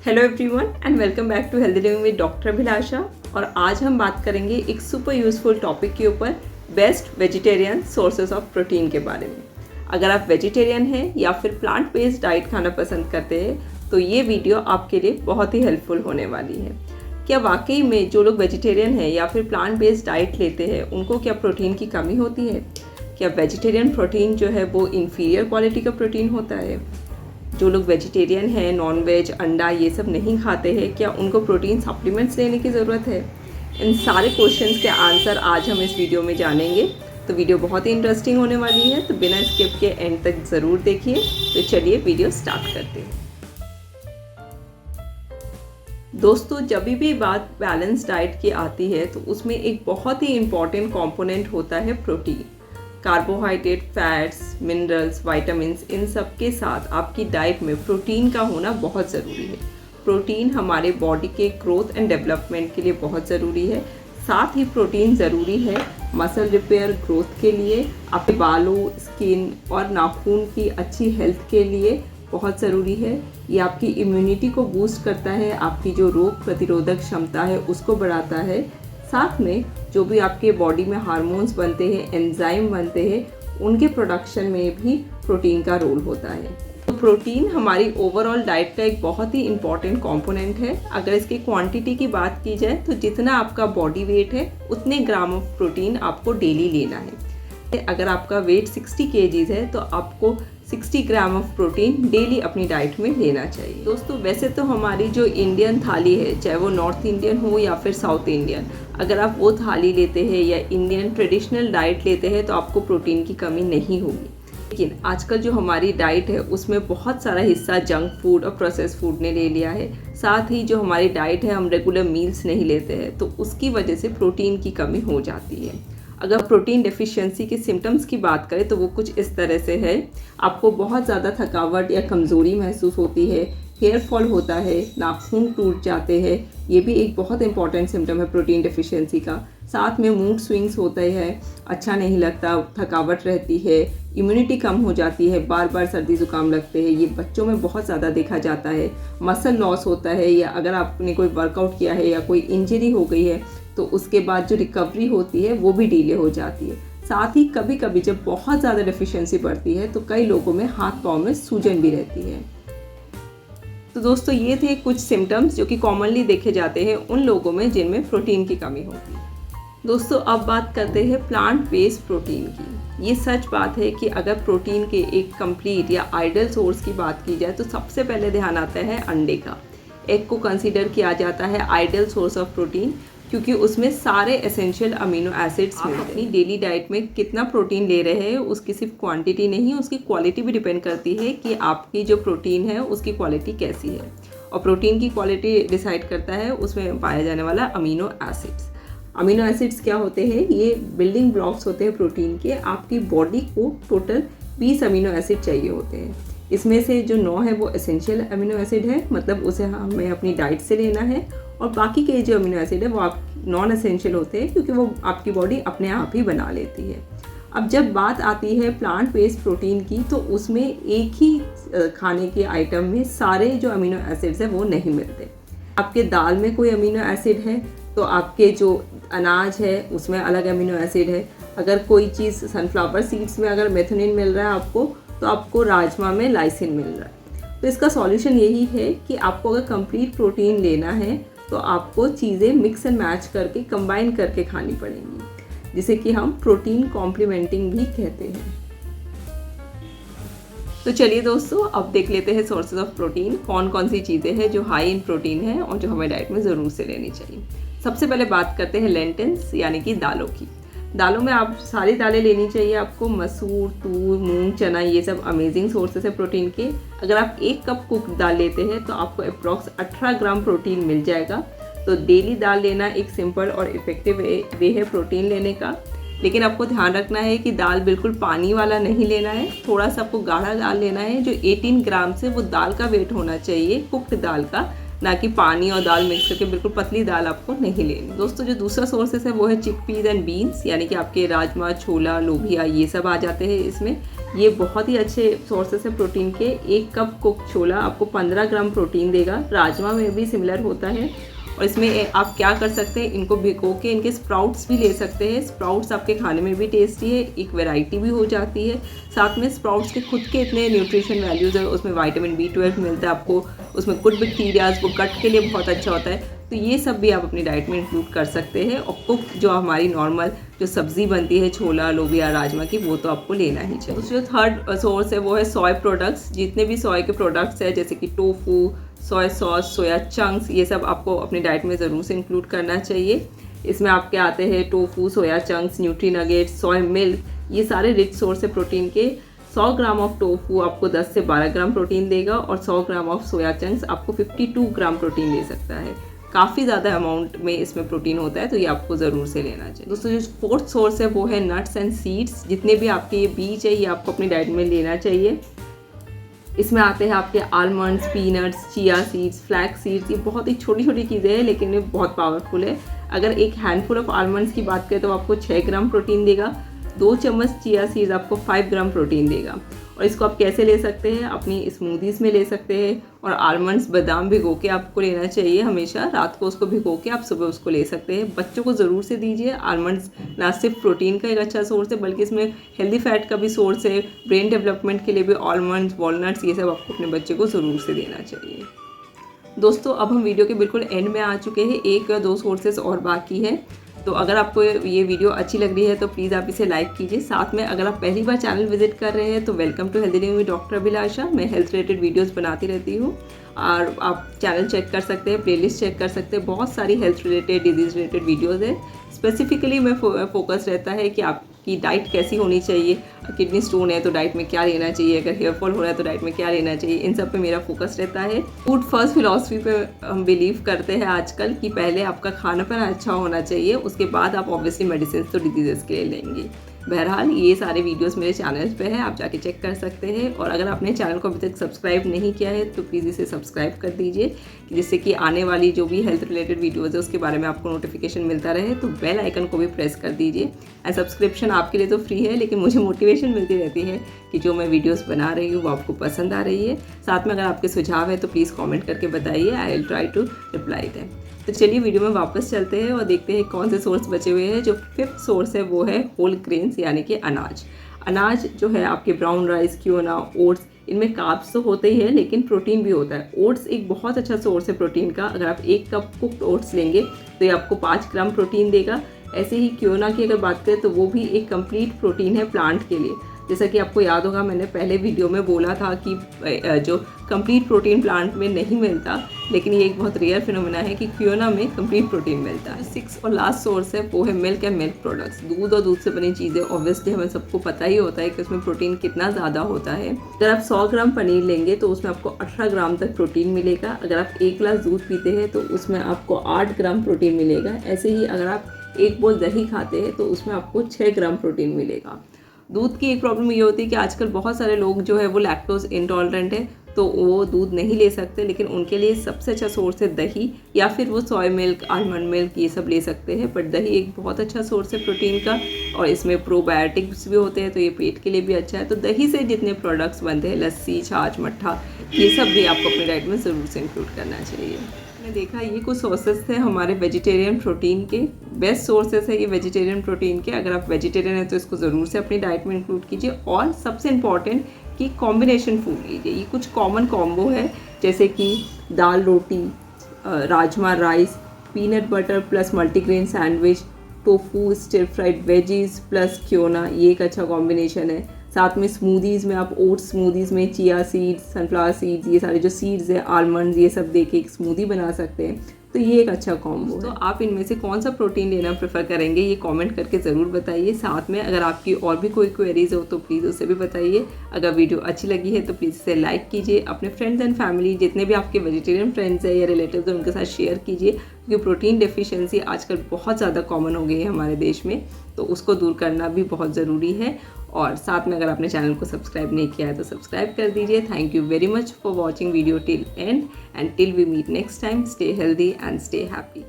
Hello everyone and welcome back to healthy living with doctor Abhilasha. और आज हम बात करेंगे एक सुपर यूज़फुल टॉपिक के ऊपर, best vegetarian sources of protein के बारे में। अगर आप वेजिटेरियन हैं या फिर प्लांट बेस्ड डाइट खाना पसंद करते हैं तो ये वीडियो आपके लिए बहुत ही हेल्पफुल होने वाली है। क्या वाकई में जो लोग वेजिटेरियन हैं या फिर प्लांट बेस्ड डाइट लेते हैं उनको क्या प्रोटीन की कमी होती है? क्या वेजिटेरियन प्रोटीन जो है वो इन्फीरियर क्वालिटी का प्रोटीन होता है? जो लोग वेजिटेरियन हैं, नॉन वेज, अंडा ये सब नहीं खाते हैं, क्या उनको प्रोटीन सप्लीमेंट्स लेने की ज़रूरत है? इन सारे क्वेश्चंस के आंसर आज हम इस वीडियो में जानेंगे। तो वीडियो बहुत ही इंटरेस्टिंग होने वाली है, तो बिना स्किप के एंड तक ज़रूर देखिए। तो चलिए वीडियो स्टार्ट करते हैं। दोस्तों, जब भी बात बैलेंस डाइट की आती है तो उसमें एक बहुत ही इम्पॉर्टेंट कॉम्पोनेंट होता है protein. Carbohydrate, fats, minerals, vitamins, इन सब के साथ आपकी डाइट में प्रोटीन का होना बहुत ज़रूरी है। प्रोटीन हमारे बॉडी के ग्रोथ एंड डेवलपमेंट के लिए बहुत ज़रूरी है। साथ ही प्रोटीन ज़रूरी है मसल रिपेयर, ग्रोथ के लिए, आपके बालों, स्किन और नाखून की अच्छी हेल्थ के लिए बहुत ज़रूरी है। ये आपकी इम्यूनिटी को बूस्ट करता है, आपकी जो रोग प्रतिरोधक क्षमता है उसको बढ़ाता है। साथ में जो भी आपके बॉडी में हार्मोन्स बनते हैं, एंजाइम बनते हैं, उनके प्रोडक्शन में भी प्रोटीन का रोल होता है। तो प्रोटीन हमारी ओवरऑल डाइट का एक बहुत ही इम्पॉर्टेंट कंपोनेंट है। अगर इसकी क्वांटिटी की बात की जाए तो जितना आपका बॉडी वेट है उतने ग्राम ऑफ प्रोटीन आपको डेली लेना है। अगर आपका वेट 60 kg है तो आपको 60 ग्राम ऑफ प्रोटीन डेली अपनी डाइट में लेना चाहिए। दोस्तों, वैसे तो हमारी जो इंडियन थाली है, चाहे वो नॉर्थ इंडियन हो या फिर साउथ इंडियन, अगर आप वो थाली लेते हैं या इंडियन ट्रेडिशनल डाइट लेते हैं तो आपको प्रोटीन की कमी नहीं होगी। लेकिन आजकल जो हमारी डाइट है उसमें बहुत सारा हिस्सा जंक फूड और प्रोसेस फूड ने ले लिया है। साथ ही जो हमारी डाइट है, हम रेगुलर मील्स नहीं लेते हैं, तो उसकी वजह से प्रोटीन की कमी हो जाती है। अगर प्रोटीन डेफिशिएंसी के सिम्टम्स की बात करें तो वो कुछ इस तरह से है। आपको बहुत ज़्यादा थकावट या कमज़ोरी महसूस होती है, हेयर फॉल होता है, नाखून टूट जाते हैं, ये भी एक बहुत इंपॉर्टेंट सिम्टम है प्रोटीन डेफिशिएंसी का। साथ में मूड स्विंग्स होते हैं, अच्छा नहीं लगता, थकावट रहती है, इम्यूनिटी कम हो जाती है, बार बार सर्दी ज़ुकाम लगते हैं, ये बच्चों में बहुत ज़्यादा देखा जाता है। मसल लॉस होता है, या अगर आपने कोई वर्कआउट किया है या कोई इंजरी हो गई है तो उसके बाद जो रिकवरी होती है वो भी डिले हो जाती है। साथ ही कभी कभी जब बहुत ज़्यादा डेफिशिएंसी बढ़ती है तो कई लोगों में हाथ पाँव में सूजन भी रहती है। तो दोस्तों, ये थे कुछ सिम्टम्स जो कि कॉमनली देखे जाते हैं उन लोगों में जिनमें प्रोटीन की कमी होती है। दोस्तों, अब बात करते हैं प्लांट बेस्ड प्रोटीन की। ये सच बात है कि अगर प्रोटीन के एक कंप्लीट या आइडियल सोर्स की बात की जाए तो सबसे पहले ध्यान आता है अंडे का। एग को कंसीडर किया जाता है आइडियल सोर्स ऑफ प्रोटीन, क्योंकि उसमें सारे एसेंशियल अमीनो एसिड्स मिलते हैं। अपनी डेली डाइट में कितना प्रोटीन ले रहे हैं उसकी सिर्फ क्वांटिटी नहीं, उसकी क्वालिटी भी डिपेंड करती है कि आपकी जो प्रोटीन है उसकी क्वालिटी कैसी है। और प्रोटीन की क्वालिटी डिसाइड करता है उसमें पाया जाने वाला अमीनो एसिड्स। अमीनो एसिड्स क्या होते हैं? ये बिल्डिंग ब्लॉक्स होते हैं प्रोटीन के। आपकी बॉडी को टोटल 20 अमीनो एसिड चाहिए होते हैं। इसमें से जो 9 है वो एसेंशियल अमीनो एसिड है, मतलब उसे हमें अपनी डाइट से लेना है। और बाकी के जो अमीनो एसिड है वो आप नॉन एसेंशियल होते हैं, क्योंकि वो आपकी बॉडी अपने आप ही बना लेती है। अब जब बात आती है प्लांट बेस्ड प्रोटीन की तो उसमें एक ही खाने के आइटम में सारे जो अमीनो एसिड्स हैं वो नहीं मिलते। आपके दाल में कोई अमीनो एसिड है तो आपके जो अनाज है उसमें अलग अमीनो एसिड है। अगर कोई चीज़ सनफ्लावर सीड्स में अगर मेथोनिन मिल रहा है आपको, तो आपको राजमा में लाइसिन मिल रहा है। तो इसका सॉल्यूशन यही है कि आपको अगर कंप्लीट प्रोटीन लेना है तो आपको चीज़ें मिक्स एंड मैच करके, कंबाइन करके खानी पड़ेंगी, जिसे कि हम प्रोटीन कॉम्प्लीमेंटिंग भी कहते हैं। तो चलिए दोस्तों, अब देख लेते हैं सोर्सेज ऑफ प्रोटीन, कौन कौन सी चीज़ें हैं जो हाई इन प्रोटीन है और जो हमें डाइट में ज़रूर से लेनी चाहिए। सबसे पहले बात करते हैं लेंटिल्स यानी कि दालों की। दालों में आप सारी दालें लेनी चाहिए आपको। मसूर, तूर, मूंग, चना, ये सब अमेजिंग सोर्सेस है प्रोटीन के। अगर आप 1 कप कुक्ड दाल लेते हैं तो आपको अप्रॉक्स 18 ग्राम प्रोटीन मिल जाएगा। तो डेली दाल लेना एक सिंपल और इफ़ेक्टिव वे है प्रोटीन लेने का। लेकिन आपको ध्यान रखना है कि दाल बिल्कुल पानी वाला नहीं लेना है, थोड़ा सा आपको गाढ़ा दाल लेना है। जो 18 ग्राम से वो दाल का वेट होना चाहिए कुक्ड दाल का, ना कि पानी और दाल मिक्स करके बिल्कुल पतली दाल आपको नहीं लेनी। दोस्तों जो दूसरा सोर्सेस है वो है चिकपीज एंड बीन्स, यानी कि आपके राजमा, छोला, लोबिया ये सब आ जाते हैं इसमें। ये बहुत ही अच्छे सोर्सेस है प्रोटीन के। 1 कप कुक छोला आपको 15 ग्राम प्रोटीन देगा। राजमा में भी सिमिलर होता है। और इसमें आप क्या कर सकते हैं, इनको भिगो के इनके स्प्राउट्स भी ले सकते हैं। स्प्राउट्स आपके खाने में भी टेस्टी है, एक वैरायटी भी हो जाती है। साथ में स्प्राउट्स के खुद के इतने न्यूट्रिशन वैल्यूज़ है, उसमें विटामिन B12 मिलता है आपको, उसमें गुड बैक्टीरियाज, वो गट के लिए बहुत अच्छा होता है। तो ये सब भी आप अपनी डाइट में इंक्लूड कर सकते हैं। और कुक जो हमारी नॉर्मल जो सब्ज़ी बनती है छोला, लोबिया, राजमा की, वो तो आपको लेना ही चाहिए। जो थर्ड सोर्स है वो है सोया प्रोडक्ट्स। जितने भी सोया के प्रोडक्ट्स हैं जैसे कि tofu, soya sauce, soya chunks, ये सब आपको अपनी डाइट में ज़रूर से इंक्लूड करना चाहिए। इसमें आपके आते हैं tofu, soya chunks, nutri nuggets, soya milk, ये सारे रिच सोर्स है प्रोटीन के। 100 ग्राम ऑफ टोफू आपको 10 से 12 ग्राम प्रोटीन देगा और 100 ग्राम ऑफ सोया चंक्स आपको 52 ग्राम प्रोटीन दे सकता है। काफ़ी ज़्यादा अमाउंट में इसमें प्रोटीन होता है, तो ये आपको ज़रूर से लेना चाहिए। दोस्तों जो फोर्थ सोर्स है वो है नट्स एंड सीड्स। जितने भी आपके ये बीज है ये आपको अपनी डाइट में लेना चाहिए। इसमें आते हैं आपके almonds, peanuts, chia seeds, flax seeds. ये बहुत ही छोटी छोटी चीज़ें हैं लेकिन ये बहुत पावरफुल है। अगर एक हैंडफुल ऑफ आलमंड्स की बात करें तो आपको 6 ग्राम प्रोटीन देगा। 2 चम्मच चिया सीड्स आपको 5 ग्राम प्रोटीन देगा। और इसको आप कैसे ले सकते हैं, अपनी स्मूदीज़ में ले सकते हैं। और आलमंड्स, बादाम भिगो के आपको लेना चाहिए हमेशा। रात को उसको भिगो के आप सुबह उसको ले सकते हैं। बच्चों को ज़रूर से दीजिए। आलमंड्स ना सिर्फ प्रोटीन का एक अच्छा सोर्स है बल्कि इसमें हेल्दी फैट का भी सोर्स है। ब्रेन डेवलपमेंट के लिए भी आलमंड्स, वॉलनट्स, ये सब आपको अपने बच्चे को ज़रूर से देना चाहिए। दोस्तों अब हम वीडियो के बिल्कुल एंड में आ चुके हैं। 1 या 2 सोर्सेस और बाकी है। तो अगर आपको ये वीडियो अच्छी लग रही है तो प्लीज़ आप इसे लाइक कीजिए। साथ में अगर आप पहली बार चैनल विजिट कर रहे हैं तो welcome to healthy living with doctor Abhilasha. मैं हेल्थ रिलेटेड वीडियोस बनाती रहती हूँ और आप चैनल चेक कर सकते हैं, प्लेलिस्ट चेक कर सकते हैं। बहुत सारी health related, disease related videos है। स्पेसिफिकली मैं फोकस रहता है कि आपकी डाइट कैसी होनी चाहिए। किडनी स्टोन है तो डाइट में क्या लेना चाहिए, अगर हेयर फॉल हो रहा है तो डाइट में क्या लेना चाहिए, इन सब पे मेरा फोकस रहता है। फूड फर्स्ट फिलॉसफी पे हम बिलीव करते हैं आजकल कि पहले आपका खाना पीना अच्छा होना चाहिए, उसके बाद आप ऑब्वियसली मेडिसिन तो डिजीज़ के लिए लेंगे। बहरहाल ये सारे वीडियोस मेरे चैनल पे है, आप जाके चेक कर सकते हैं। और अगर आपने चैनल को अभी तक सब्सक्राइब नहीं किया है तो प्लीज़ इसे सब्सक्राइब कर दीजिए, जिससे कि आने वाली जो भी हेल्थ रिलेटेड वीडियोस है उसके बारे में आपको नोटिफिकेशन मिलता रहे। तो बेल आइकन को भी प्रेस कर दीजिए। एंड सब्सक्रिप्शन आपके लिए तो फ्री है, लेकिन मुझे मोटिवेशन मिलती रहती है कि जो मैं वीडियोज़ बना रही हूँ वो आपको पसंद आ रही है। साथ में अगर आपके सुझाव है तो प्लीज़ कॉमेंट करके बताइए, I will try to reply them. तो चलिए वीडियो में वापस चलते हैं और देखते हैं कौन से सोर्स बचे हुए हैं। जो 5th सोर्स है वो है होल ग्रेन्स, यानी कि अनाज। अनाज जो है आपके ब्राउन राइस, क्योना, ओट्स, इनमें कार्ब्स तो होते ही है लेकिन प्रोटीन भी होता है। ओट्स एक बहुत अच्छा सोर्स है प्रोटीन का। अगर आप 1 कप कुक्ड ओट्स लेंगे तो ये आपको 5 ग्राम प्रोटीन देगा। ऐसे ही क्योना की अगर बात करें तो वो भी एक कंप्लीट प्रोटीन है प्लांट के लिए। जैसा कि आपको याद होगा मैंने पहले वीडियो में बोला था कि जो कंप्लीट प्रोटीन प्लांट में नहीं मिलता, लेकिन ये एक बहुत रेयर फिनोमेना है कि क्योना में कंप्लीट प्रोटीन मिलता है। 6th और लास्ट सोर्स है वो है मिल्क एंड मिल्क प्रोडक्ट्स। दूध और दूध से बनी चीज़ें, ऑब्वियसली हमें सबको पता ही होता है कि उसमें प्रोटीन कितना ज़्यादा होता है। अगर आप 100 ग्राम पनीर लेंगे तो उसमें आपको 18 ग्राम तक प्रोटीन मिलेगा। अगर आप 1 गिलास दूध पीते हैं तो उसमें आपको 8 ग्राम प्रोटीन मिलेगा। ऐसे ही अगर आप 1 बोल दही खाते हैं तो उसमें आपको 6 ग्राम प्रोटीन मिलेगा। दूध की एक प्रॉब्लम ये होती है कि आजकल बहुत सारे लोग जो है वो लैक्टोज इंटॉलरेंट है, तो वो दूध नहीं ले सकते, लेकिन उनके लिए सबसे अच्छा सोर्स है दही, या फिर वो सोया मिल्क, आलमंड मिल्क, ये सब ले सकते हैं। बट दही एक बहुत अच्छा सोर्स है प्रोटीन का और इसमें प्रोबायोटिक्स भी होते हैं, तो ये पेट के लिए भी अच्छा है। तो दही से जितने प्रोडक्ट्स बनते हैं, लस्सी, छाछ, मट्ठा, ये सब भी आपको अपनी डाइट में ज़रूर से इंक्लूड करना चाहिए। मैंने देखा ये कुछ सोर्सेस थे हमारे वेजिटेरियन प्रोटीन के। बेस्ट सोर्सेस है ये वेजिटेरियन प्रोटीन के। अगर आप वेजिटेरियन हैं तो इसको ज़रूर से अपनी डाइट में इंक्लूड कीजिए। और सबसे इम्पॉर्टेंट कि कॉम्बिनेशन फूड लीजिए। ये कुछ कॉमन कॉम्बो है, जैसे कि दाल रोटी, rajma rice, peanut butter plus multigrain sandwich, tofu, stir fried veggies plus quinoa, ये एक अच्छा कॉम्बिनेशन है। साथ में स्मूदीज़ में आप ओट्स स्मूदीज़ में चिया सीड्स, सनफ्लावर सीड्स, ये सारे जो सीड्स हैं, आलमंड्स, ये सब दे के एक स्मूदी बना सकते हैं। तो ये एक अच्छा कॉम्बो है। तो आप इनमें से कौन सा प्रोटीन लेना प्रेफर करेंगे ये कमेंट करके ज़रूर बताइए। साथ में अगर आपकी और भी कोई क्वेरीज हो तो प्लीज़ उसे भी बताइए। अगर वीडियो अच्छी लगी है तो प्लीज़ इसे लाइक कीजिए। अपने फ्रेंड्स एंड फैमिली, जितने भी आपके वेजिटेरियन फ्रेंड्स हैं या रिलेटिव्स हैं, उनके साथ शेयर कीजिए, क्योंकि प्रोटीन डेफिशिएंसी आजकल बहुत ज़्यादा कॉमन हो गई है हमारे देश में, तो उसको दूर करना भी बहुत ज़रूरी है। और साथ में अगर आपने चैनल को सब्सक्राइब नहीं किया है तो सब्सक्राइब कर दीजिए। Thank you very much for watching video till end till we meet next time, stay healthy and stay happy.